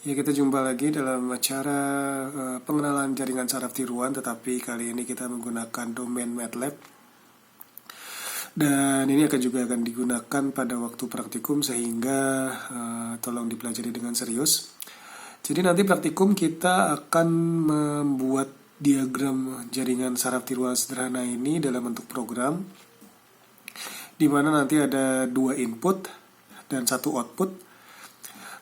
Ya, kita jumpa lagi dalam acara pengenalan jaringan saraf tiruan, tetapi kali ini kita menggunakan domain MATLAB. Dan ini akan digunakan pada waktu praktikum sehingga tolong dipelajari dengan serius. Jadi nanti praktikum kita akan membuat diagram jaringan saraf tiruan sederhana ini dalam bentuk program, di mana nanti ada 2 input dan 1 output.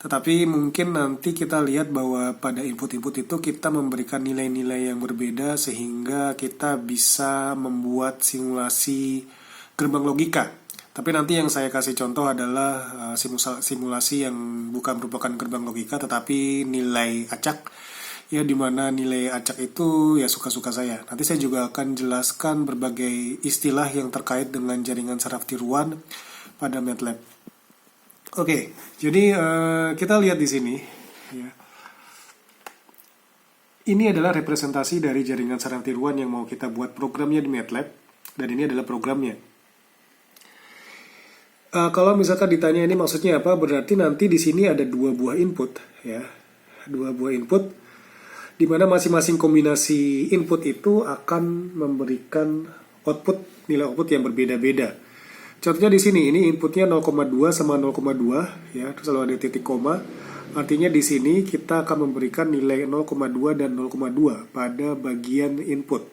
Tetapi mungkin nanti kita lihat bahwa pada input-input itu kita memberikan nilai-nilai yang berbeda sehingga kita bisa membuat simulasi gerbang logika. Tapi nanti yang saya kasih contoh adalah simulasi yang bukan merupakan gerbang logika tetapi nilai acak. Ya, dimana nilai acak itu ya suka-suka saya. Nanti saya juga akan jelaskan berbagai istilah yang terkait dengan jaringan saraf tiruan pada MATLAB. Oke, jadi kita lihat di sini. Ya. Ini adalah representasi dari jaringan saraf tiruan yang mau kita buat programnya di MATLAB, dan ini adalah programnya. Kalau misalkan ditanya ini maksudnya apa, berarti nanti di sini ada 2 buah input, ya, 2 buah input, di mana masing-masing kombinasi input itu akan memberikan output, nilai output yang berbeda-beda. Contohnya di sini, ini inputnya 0,2 sama 0,2, ya, terus lalu ada titik koma. Artinya di sini kita akan memberikan nilai 0,2 dan 0,2 pada bagian input.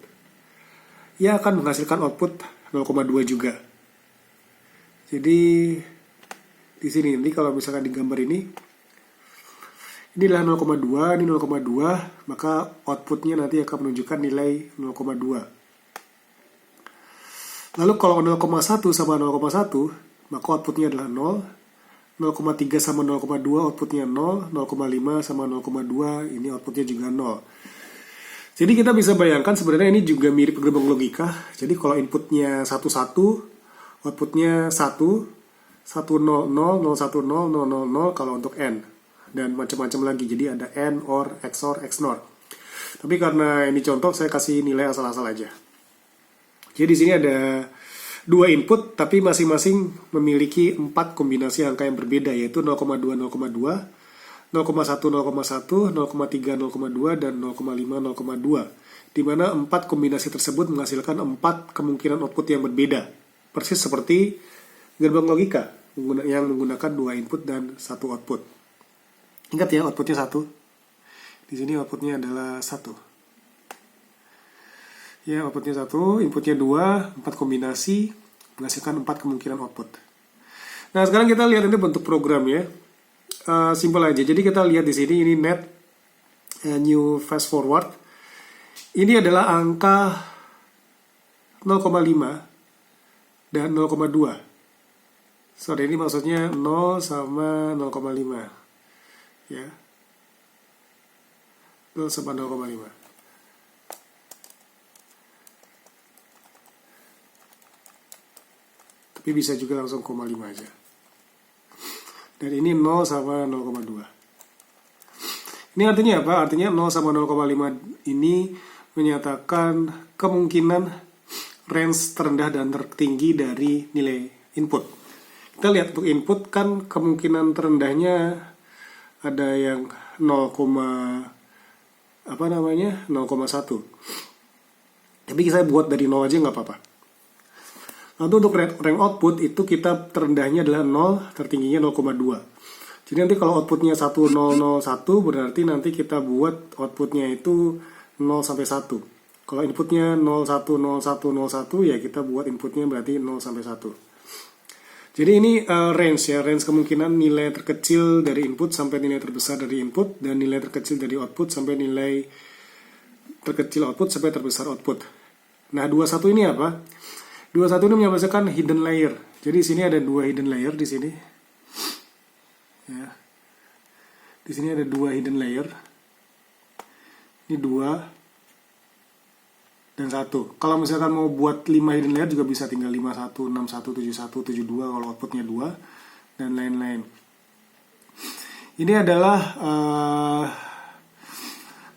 Ya, akan menghasilkan output 0,2 juga. Jadi di sini kalau misalkan di gambar ini adalah 0,2, ini 0,2, maka outputnya nanti akan menunjukkan nilai 0,2. Lalu kalau 0,1 sama 0,1, maka outputnya adalah 0. 0,3 sama 0,2 outputnya 0. 0,5 sama 0,2 ini outputnya juga 0. Jadi kita bisa bayangkan sebenarnya ini juga mirip gerbang logika. Jadi kalau inputnya 11, outputnya 1, 100, 010, 000 kalau untuk N. Dan macam-macam lagi. Jadi ada AND, OR, XOR, XNOR. Tapi karena ini contoh, saya kasih nilai asal-asal aja. Jadi di sini ada 2 input, tapi masing-masing memiliki 4 kombinasi angka yang berbeda, yaitu 0,2, 0,2, 0,1, 0,1, 0,3, 0,2, dan 0,5, 0,2. Di mana 4 kombinasi tersebut menghasilkan 4 kemungkinan output yang berbeda. Persis seperti gerbang logika, yang menggunakan 2 input dan 1 output. Ingat ya, outputnya 1. Di sini outputnya adalah 1. Ya, outputnya 1, inputnya 2, 4 kombinasi, menghasilkan 4 kemungkinan output. Nah, sekarang kita lihat ini bentuk program ya. Simple aja. Jadi kita lihat di sini, ini net new fast forward. Ini adalah angka 0,5 dan 0,2. Sorry, ini maksudnya 0 sama 0,5. Ya. 0 sama 0,5. Tapi bisa juga langsung 0,5 aja. Dan ini 0 sama 0,2. Ini artinya apa? Artinya 0 sama 0,5 ini menyatakan kemungkinan range terendah dan tertinggi dari nilai input. Kita lihat untuk input kan kemungkinan terendahnya ada yang 0,1. Tapi saya buat dari 0 aja nggak apa-apa. Lalu untuk rank output itu kita terendahnya adalah 0, tertingginya 0,2. Jadi nanti kalau outputnya 1001 berarti nanti kita buat outputnya itu 0 sampai 1. Kalau inputnya 010101 ya kita buat inputnya berarti 0 sampai 1. Jadi ini range ya, range kemungkinan nilai terkecil dari input sampai nilai terbesar dari input, dan nilai terkecil dari output sampai nilai terkecil output sampai terbesar output. Nah, 21 ini apa? 21 ini menyebabkan hidden layer. Jadi di sini ada 2 hidden layer di sini. Ya. Di sini ada 2 hidden layer. Ini 2 dan 1. Kalau misalkan mau buat 5 hidden layer juga bisa, tinggal 51, 61, 71, 72 kalau outputnya 2 dan lain-lain. Ini adalah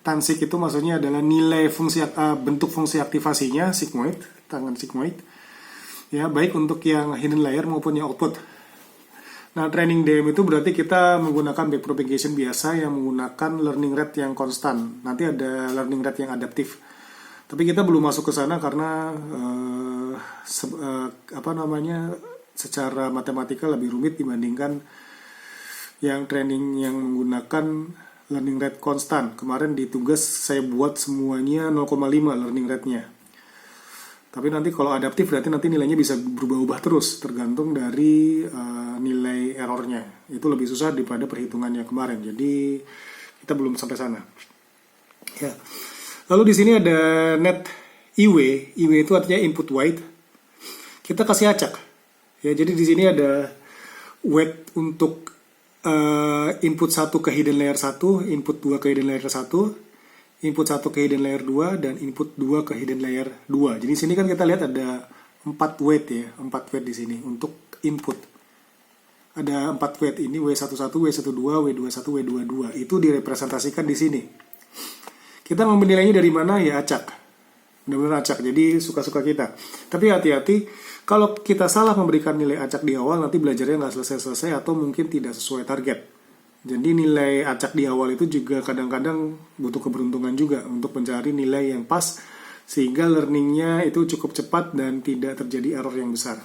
tansik, itu maksudnya adalah nilai fungsi bentuk fungsi aktivasinya sigmoid, tangan sigmoid. Ya, baik untuk yang hidden layer maupun yang output. Nah, training DM itu berarti kita menggunakan backpropagation biasa yang menggunakan learning rate yang konstan. Nanti ada learning rate yang adaptif. Tapi kita belum masuk ke sana karena secara matematika lebih rumit dibandingkan yang training yang menggunakan learning rate konstan. Kemarin di tugas saya buat semuanya 0,5 learning rate-nya. Tapi nanti kalau adaptif berarti nanti nilainya bisa berubah-ubah terus tergantung dari nilai errornya. Itu lebih susah daripada perhitungannya kemarin. Jadi kita belum sampai sana. Ya. Lalu di sini ada net IW. IW itu artinya input weight. Kita kasih acak. Ya, jadi di sini ada weight untuk input 1 ke hidden layer 1, input 2 ke hidden layer 1, input 1 ke hidden layer 2, dan input 2 ke hidden layer 2. Jadi di sini kan kita lihat ada 4 weight ya, 4 weight di sini untuk input. Ada 4 weight ini, W11, W12, W21, W22. Itu direpresentasikan di sini. Kita mau menilainya dari mana? Ya acak. Benar-benar acak, jadi suka-suka kita. Tapi hati-hati, kalau kita salah memberikan nilai acak di awal, nanti belajarnya nggak selesai-selesai atau mungkin tidak sesuai target. Jadi nilai acak di awal itu juga kadang-kadang butuh keberuntungan juga untuk mencari nilai yang pas sehingga learningnya itu cukup cepat dan tidak terjadi error yang besar.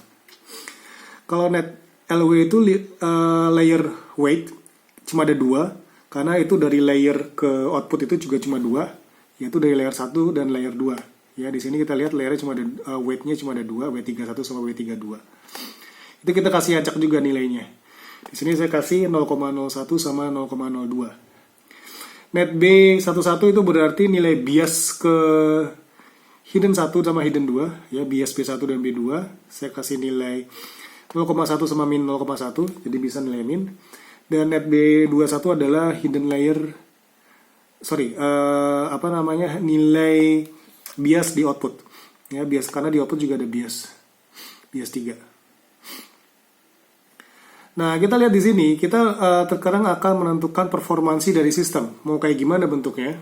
Kalau net LW itu layer weight cuma ada 2 karena itu dari layer ke output itu juga cuma 2, yaitu dari layer 1 dan layer 2. Ya, di sini kita lihat layernya cuma ada weight-nya cuma ada 2, W31 sama W32. Itu kita kasih acak juga nilainya. Di sini saya kasih 0,01 sama 0,02. Net B11 itu berarti nilai bias ke hidden 1 sama hidden 2, ya, bias B1 dan B2. Saya kasih nilai 0,1 sama min 0,1, jadi bisa nilai min. Dan net B21 adalah hidden layer nilai bias di output. Ya, bias karena di output juga ada bias 3. Nah, kita lihat di sini, kita terkadang akan menentukan performansi dari sistem. Mau kayak gimana bentuknya?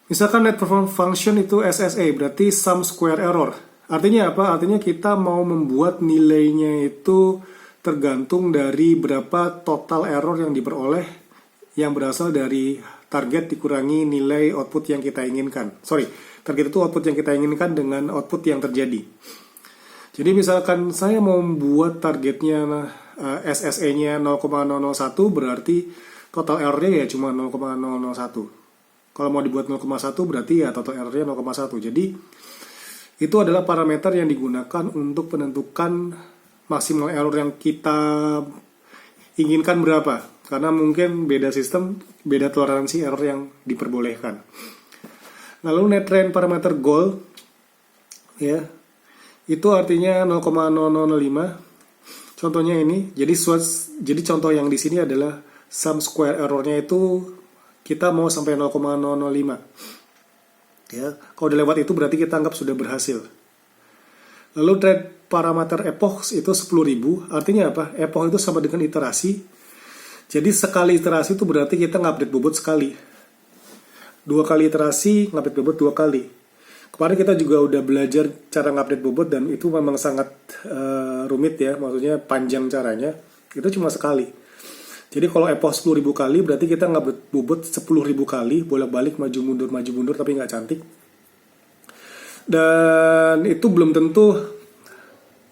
Misalkan net performance function itu SSA, berarti sum square error. Artinya apa? Artinya kita mau membuat nilainya itu tergantung dari berapa total error yang diperoleh yang berasal dari target dikurangi nilai output yang kita inginkan. Target itu output yang kita inginkan dengan output yang terjadi. Jadi misalkan saya mau membuat targetnya SSA-nya 0,001, berarti total error-nya ya cuma 0,001. Kalau mau dibuat 0,1 berarti ya total error-nya 0,1. Jadi itu adalah parameter yang digunakan untuk menentukan maksimal error yang kita inginkan berapa. Karena mungkin beda sistem, beda toleransi error yang diperbolehkan. Lalu net range parameter goal, ya, itu artinya 0,0005. Contohnya ini, jadi contoh yang di sini adalah sum square errornya itu kita mau sampai 0,005. Ya, kalau udah lewat itu berarti kita anggap sudah berhasil. Lalu trade parameter epoch itu 10.000, artinya apa? Epoch itu sama dengan iterasi. Jadi sekali iterasi itu berarti kita ngupdate bobot sekali. 2 kali iterasi, ngupdate bobot 2 kali. Kemarin kita juga udah belajar cara ngupdate bobot dan itu memang sangat rumit ya, maksudnya panjang caranya. Itu cuma sekali. Jadi kalau epoch 10.000 kali berarti kita ngupdate bobot 10.000 kali, bolak-balik maju mundur tapi nggak cantik. Dan itu belum tentu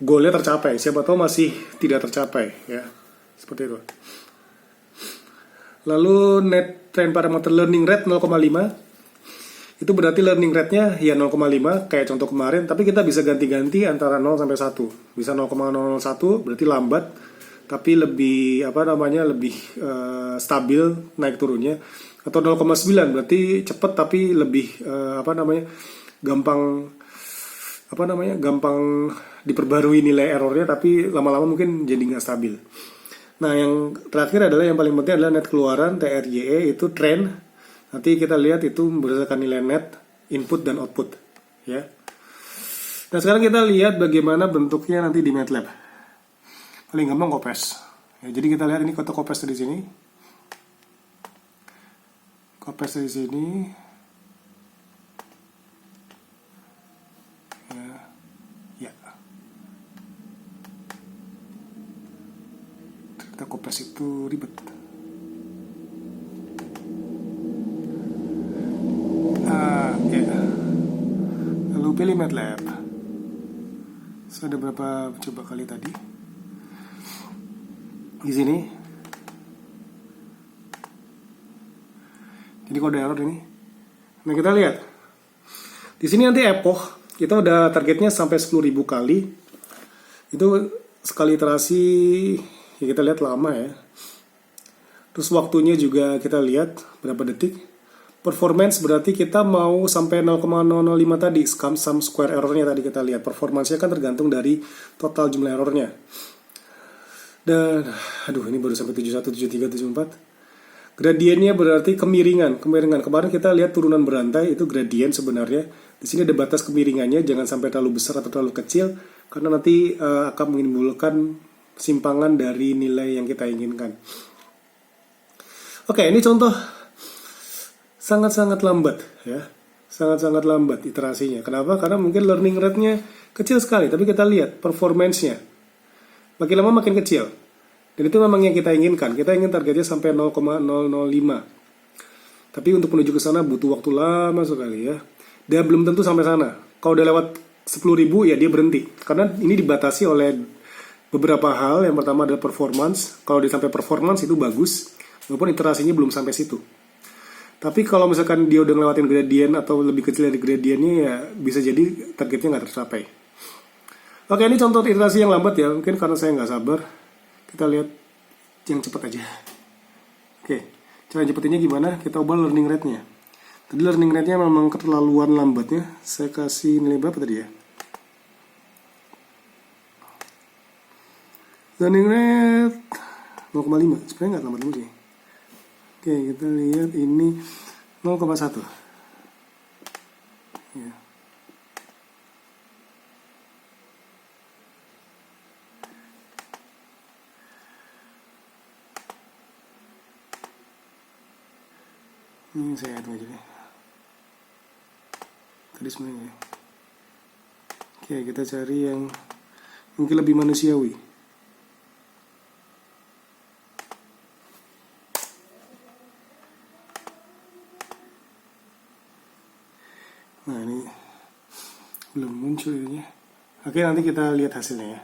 goalnya tercapai. Siapa tahu masih tidak tercapai ya. Seperti itu. Lalu net trend parameter learning rate 0,5. Itu berarti learning rate-nya ya 0,5 kayak contoh kemarin, tapi kita bisa ganti-ganti antara 0 sampai 1. Bisa 0,001 berarti lambat, tapi lebih lebih stabil naik turunnya. Atau 0,9 berarti cepat tapi lebih gampang diperbarui nilai errornya, tapi lama-lama mungkin jadi nggak stabil. Nah, yang terakhir adalah yang paling penting adalah net keluaran TRYE, itu trend. Nanti kita lihat itu berdasarkan nilai net, input dan output, ya. Nah, sekarang kita lihat bagaimana bentuknya nanti di MATLAB. Paling gampang copy-paste. Ya, jadi kita lihat ini kotak copy-paste di sini. Copy-paste di sini. Ya. copy itu ribet. Ya. Lalu pilih MATLAB. So, ada berapa coba kali tadi? Di sini. Jadi kode error ini. Nah, kita lihat. Di sini nanti epoch kita udah targetnya sampai 10.000 kali. Itu sekali iterasi ya kita lihat lama ya. Terus waktunya juga kita lihat berapa detik. Performance berarti kita mau sampai 0,005 tadi, sum square errornya tadi kita lihat. Performance-nya kan tergantung dari total jumlah errornya. Dan ini baru sampai 71, 73, 74. Gradiennya berarti kemiringan. Kemarin kita lihat turunan berantai itu gradien sebenarnya. Di sini ada batas kemiringannya, jangan sampai terlalu besar atau terlalu kecil karena nanti akan menimbulkan simpangan dari nilai yang kita inginkan. Oke, ini contoh sangat-sangat lambat ya. Sangat-sangat lambat iterasinya. Kenapa? Karena mungkin learning rate-nya kecil sekali, tapi kita lihat performance-nya. Makin lama makin kecil. Dan itu memang yang kita inginkan. Kita ingin targetnya sampai 0,005. Tapi untuk menuju ke sana butuh waktu lama sekali ya. Dia belum tentu sampai sana. Kalau udah lewat 10.000 ya dia berhenti. Karena ini dibatasi oleh beberapa hal. Yang pertama adalah performance. Kalau dia sampai performance itu bagus. Walaupun iterasinya belum sampai situ. Tapi kalau misalkan dia udah ngelewatin gradien atau lebih kecil dari gradiennya ya bisa jadi targetnya nggak tercapai. Oke, ini contoh iterasi yang lambat ya. Mungkin karena saya nggak sabar. Kita lihat yang cepat aja. Oke, cara cepetinnya gimana? Kita ubah learning rate-nya. Tadi learning rate-nya memang keterlaluan lambatnya. Saya kasih nilai berapa tadi ya? Learning rate 0,5. Sebenarnya nggak lambat sih. Oke, kita lihat ini 0,1. Ya. Ini saya hitung aja deh. Tadi sebenarnya. Oke, kita cari yang mungkin lebih manusiawi. Nah, ini belum muncul ini. Oke, nanti kita lihat hasilnya ya.